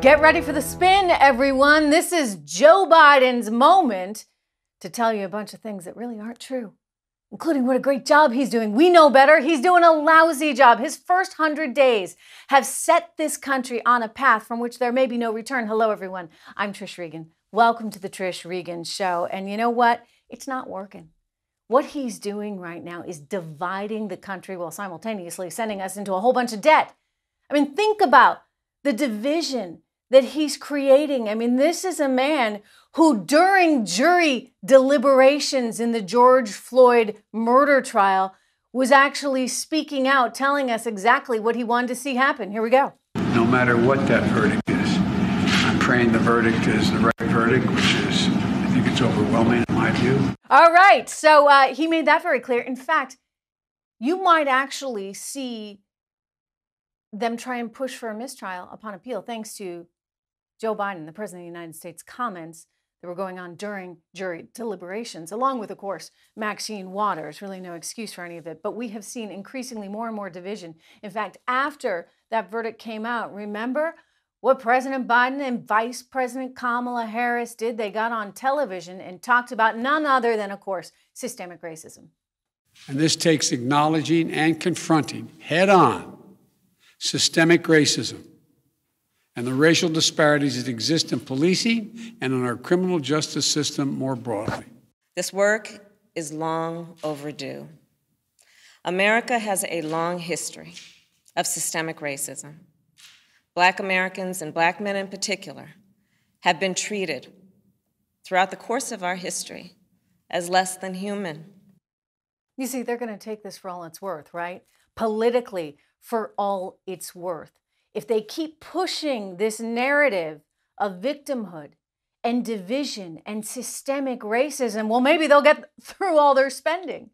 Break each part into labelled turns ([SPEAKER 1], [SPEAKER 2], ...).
[SPEAKER 1] Get ready for the spin, everyone. This is Joe Biden's moment to tell you a bunch of things that really aren't true, including what a great job he's doing. We know better. He's doing a lousy job. His first 100 days have set this country on a path from which there may be no return. Hello, everyone. I'm Trish Regan. Welcome to the Trish Regan Show. And you know what? It's not working. What he's doing right now is dividing the country while simultaneously sending us into a whole bunch of debt. I mean, think about the division that he's creating. I mean, this is a man who during jury deliberations in the George Floyd murder trial was actually speaking out, telling us exactly what he wanted to see happen. Here we go.
[SPEAKER 2] No matter what that verdict is, I'm praying the verdict is the right verdict, which is, I think it's overwhelming in my view.
[SPEAKER 1] All right. So he made that very clear. In fact, you might actually see them try and push for a mistrial upon appeal, thanks to Joe Biden, the President of the United States, comments that were going on during jury deliberations, along with, of course, Maxine Waters. Really no excuse for any of it. But we have seen increasingly more and more division. In fact, after that verdict came out, remember what President Biden and Vice President Kamala Harris did? They got on television and talked about none other than, of course, systemic racism.
[SPEAKER 2] And this takes acknowledging and confronting head on systemic racism and the racial disparities that exist in policing and in our criminal justice system more broadly.
[SPEAKER 3] This work is long overdue. America has a long history of systemic racism. Black Americans, and Black men in particular, have been treated throughout the course of our history as less than human.
[SPEAKER 1] You see, they're going to take this for all it's worth, right? Politically, for all it's worth. If they keep pushing this narrative of victimhood and division and systemic racism, well, maybe they'll get through all their spending,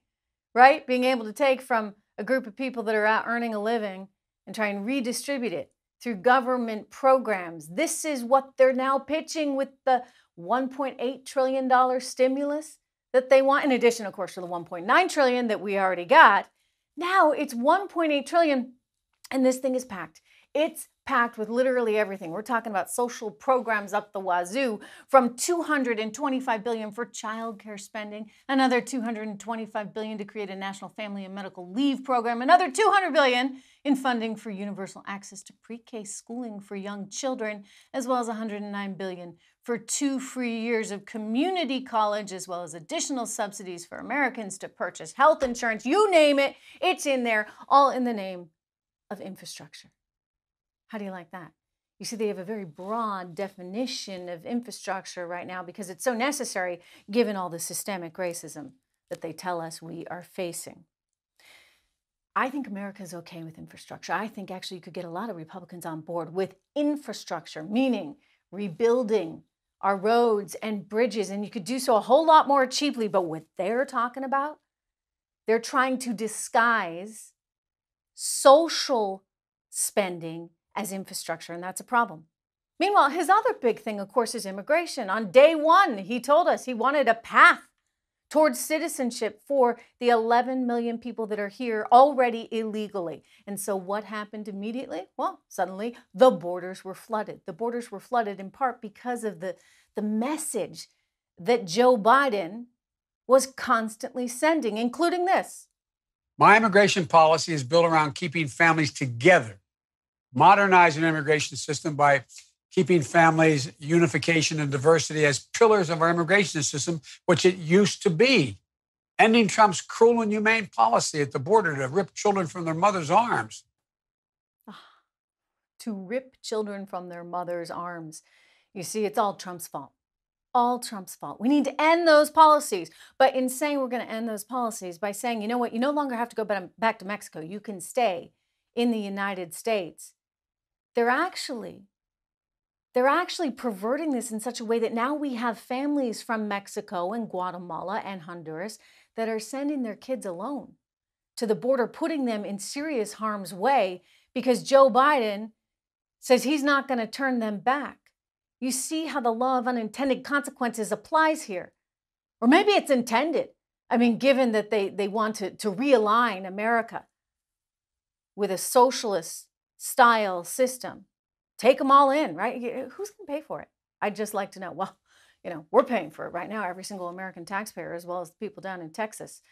[SPEAKER 1] right? Being able to take from a group of people that are out earning a living and try and redistribute it through government programs. This is what they're now pitching with the $1.8 trillion stimulus that they want, in addition, of course, to the $1.9 trillion that we already got. Now it's $1.8 trillion, and this thing is packed. It's packed with literally everything. We're talking about social programs up the wazoo, from $225 billion for childcare spending, another $225 billion to create a national family and medical leave program, another $200 billion in funding for universal access to pre-K schooling for young children, as well as $109 billion for 2 free years of community college, as well as additional subsidies for Americans to purchase health insurance. You name it, it's in there, all in the name of infrastructure. How do you like that? You see, they have a very broad definition of infrastructure right now because it's so necessary given all the systemic racism that they tell us we are facing. I think America is okay with infrastructure. I think actually you could get a lot of Republicans on board with infrastructure, meaning rebuilding our roads and bridges, and you could do so a whole lot more cheaply. But what they're talking about, they're trying to disguise social spending as infrastructure, and that's a problem. Meanwhile, his other big thing, of course, is immigration. On day one, he told us he wanted a path towards citizenship for the 11 million people that are here already illegally. And so what happened immediately? Well, suddenly the borders were flooded. The borders were flooded in part because of the message that Joe Biden was constantly sending, including this.
[SPEAKER 2] My immigration policy is built around keeping families together, modernizing the immigration system by keeping families, unification, and diversity as pillars of our immigration system, which it used to be. Ending Trump's cruel and inhumane policy at the border to rip children from their mother's arms.
[SPEAKER 1] To rip children from their mother's arms. You see, it's all Trump's fault. All Trump's fault. We need to end those policies. But in saying we're going to end those policies by saying, you know what, you no longer have to go back to Mexico. You can stay in the United States. They're actually perverting this in such a way that now we have families from Mexico and Guatemala and Honduras that are sending their kids alone to the border, putting them in serious harm's way because Joe Biden says he's not going to turn them back. You see how the law of unintended consequences applies here. Or maybe it's intended. I mean, given that they want to realign America with a socialist style system, Take them all in, right? Who's going to pay for it? I'd just like to know. Well, we're paying for it right now, every single American taxpayer, as well as the people down in Texas.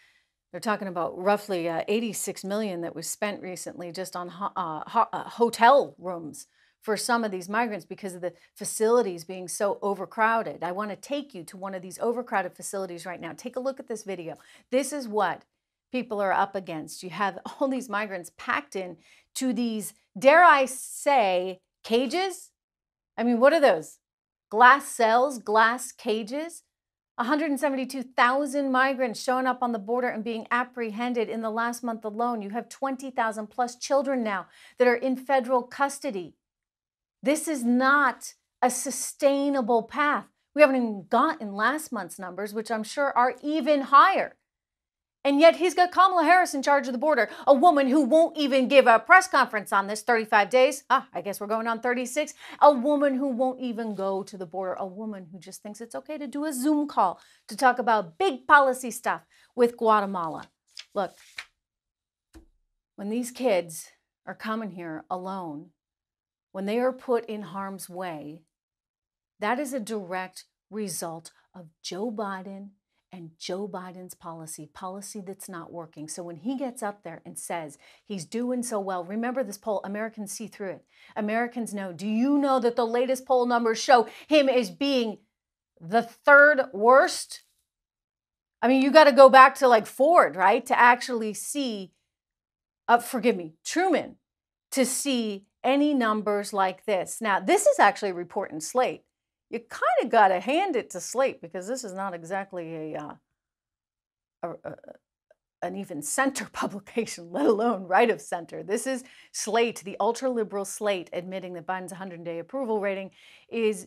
[SPEAKER 1] They're talking about roughly 86 million that was spent recently just on hotel rooms for some of these migrants because of the facilities being so overcrowded. I want to take you to one of these overcrowded facilities right now. Take a look at this video. This is what people are up against. You have all these migrants packed in to these, dare I say, cages? I mean, what are those? Glass cells, glass cages? 172,000 migrants showing up on the border and being apprehended in the last month alone. You have 20,000 plus children now that are in federal custody. This is not a sustainable path. We haven't even gotten last month's numbers, which I'm sure are even higher. And yet he's got Kamala Harris in charge of the border, a woman who won't even give a press conference on this 35 days. I guess we're going on 36. A woman who won't even go to the border, a woman who just thinks it's okay to do a Zoom call to talk about big policy stuff with Guatemala. Look, when these kids are coming here alone, when they are put in harm's way, that is a direct result of Joe Biden and Joe Biden's policy that's not working. So when he gets up there and says he's doing so well, remember this poll, Americans see through it. Americans know. Do you know that the latest poll numbers show him as being the third worst? I mean, you got to go back to like Ford, right? To actually see, Truman, to see any numbers like this. Now, this is actually a report in Slate. You kind of got to hand it to Slate because this is not exactly an even center publication, let alone right of center. This is Slate, the ultra-liberal Slate, admitting that Biden's 100-day approval rating is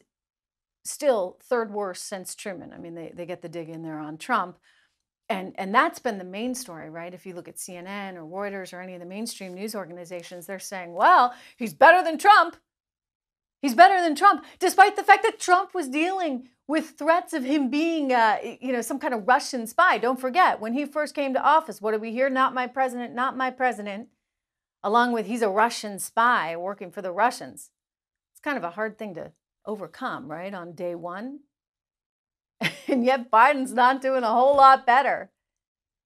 [SPEAKER 1] still third worst since Truman. I mean, they get the dig in there on Trump. And that's been the main story, right? If you look at CNN or Reuters or any of the mainstream news organizations, they're saying, well, he's better than Trump. He's better than Trump, despite the fact that Trump was dealing with threats of him being, some kind of Russian spy. Don't forget, when he first came to office, what did we hear? Not my president, not my president. Along with he's a Russian spy working for the Russians. It's kind of a hard thing to overcome, right, on day one. And yet Biden's not doing a whole lot better.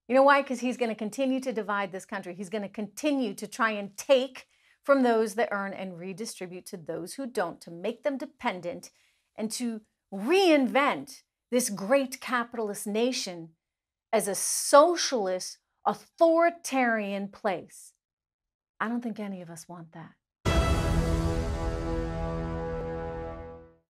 [SPEAKER 1] You know why? Because he's going to continue to divide this country. He's going to continue to try and take from those that earn and redistribute to those who don't, to make them dependent and to reinvent this great capitalist nation as a socialist, authoritarian place. I don't think any of us want that.